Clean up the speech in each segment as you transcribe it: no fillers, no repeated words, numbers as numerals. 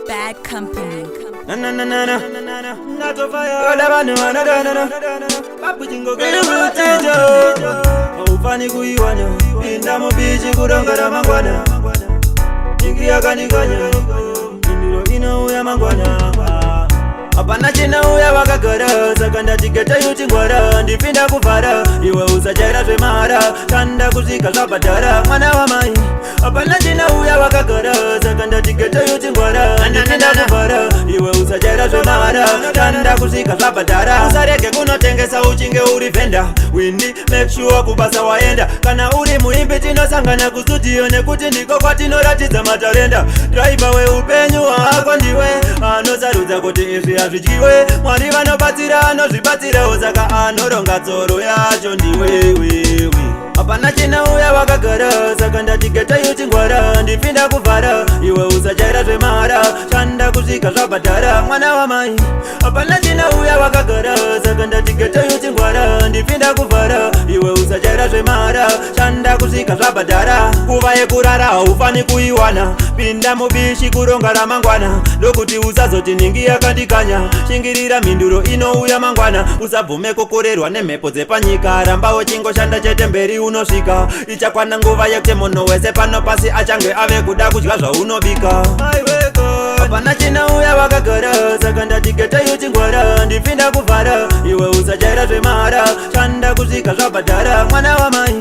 Bad company. Na na na na na na to fire. Ola banu na na na na. Papu jingo kala mtejo. Ufani kuiwanya. Inda mobichi kurongara mangwana. Ingia kanikanya. Indiro ina uya mangwana. Apana china uya wakagara. Sakanda tiketa yuti ngwara. Ndipinda kuvara. Iwe usachaira zvemara. Tanda kuzika zvabhadhara. Mwana wa mai. Apana china uya wakagara. Sakanda tiketa yuti ngwara. Ndipinda kuvara. Iwe usachaira zvemara. Tanda kuzika zvabhadhara. Usarege kunotengesa uchinge uri venda. Windi make sure kubasa waenda. Kana uri muimbi tinosangana kustudio. Nekuti ndiko kwatinoratidza matarenda. Driver weupenyu hwako ndiwe. Anosarudza kuti izvi hazvidyiwe. Mwari vanobatsira anozvibatsirawo. Saka anoronga tsoro yacho ndiwewewe. Apana china uya wakagara. Saka ndatigeta yuti ngwara. Ndipinda kuvhara. Iwe usachaira zvemara. Shanda kusvika zvabhadhara. Mwana wa mai. Apana china uya wakagara. Saka ndatigeta yuti ngwara. Ndipinda kuvhara. Iwe usachaira zvemara. Shanda kusvika zvabhadhara. Nguva yekurara haufani kuiwana. Pinda mubishi kuronga ramangwana. Ndokuti usazoti ningi yakandikanya. Shingirira mhinduro inouya mangwana. Usabvume kukorerwa nemhepo dzepanyika. Rambawo chingoshanda chete mberi unosvika. Ichakwana nguva yekuti munhu wese pano pasi achange ave kuda kudya zvaunobika. Apana china uya wakagara. Saka ndatigeta yuti ngwara. Ndipinda kuvhara. Iwe usachaira zvemara. Shanda kusvika zvabhadhara. Mwana wa mai.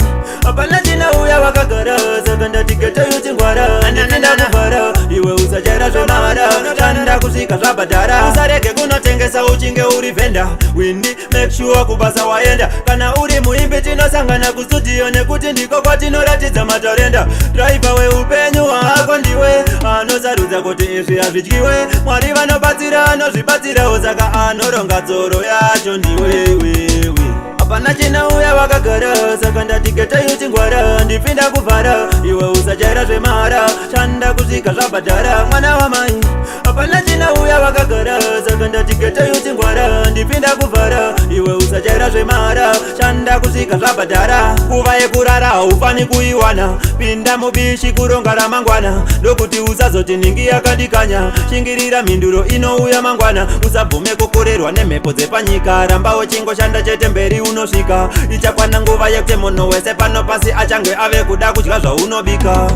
Apana china uya wakagara. Saka ndatigeta yuti ngwara. Ndipinda kuvhara. Iwe usachaira zvemara. Shanda kusvika zvabhadhara. Usarege kunotengesa uchinge uri venda. Windi make sure kubasa waenda. Kana uri muimbi tinosangana kustudio. Nekuti ndiko kwatinoratidza matarenda. Driver weupenyu hwako ndiwe. Anosarudza kuti izvi hazvidyiwe. Mwari vanobatsira anozvibatsirawo. Saka anoronga tsoro yacho ndiwewewe. Apana china uya wakagara. Saka ndatigeta yuti ngwara. Ndipinda kuvhara. Iwe usachaira zvemara. Shanda kusvika zvabhadhara. Mwana wa mai. Apana china uya wakagara. Saka ndatigeta yuti ngwara. Ndipinda kuvhara. Iwe usachaira zvemara. Shanda kusvika zvabhadhara. Nguva yekurara haufani kuiwana. Pinda mubishi kuronga ramangwana. Ndokuti usazoti ningi yakandikanya. Shingirira mhinduro inouya mangwana. Usabvume kukorerwa nemhepo dzepanyika. Rambawo chingoshanda chete mberi unosvika. Ichakwana nguva yekuti munhu wese pano pasi achange ave kuda kudya zvaunobika.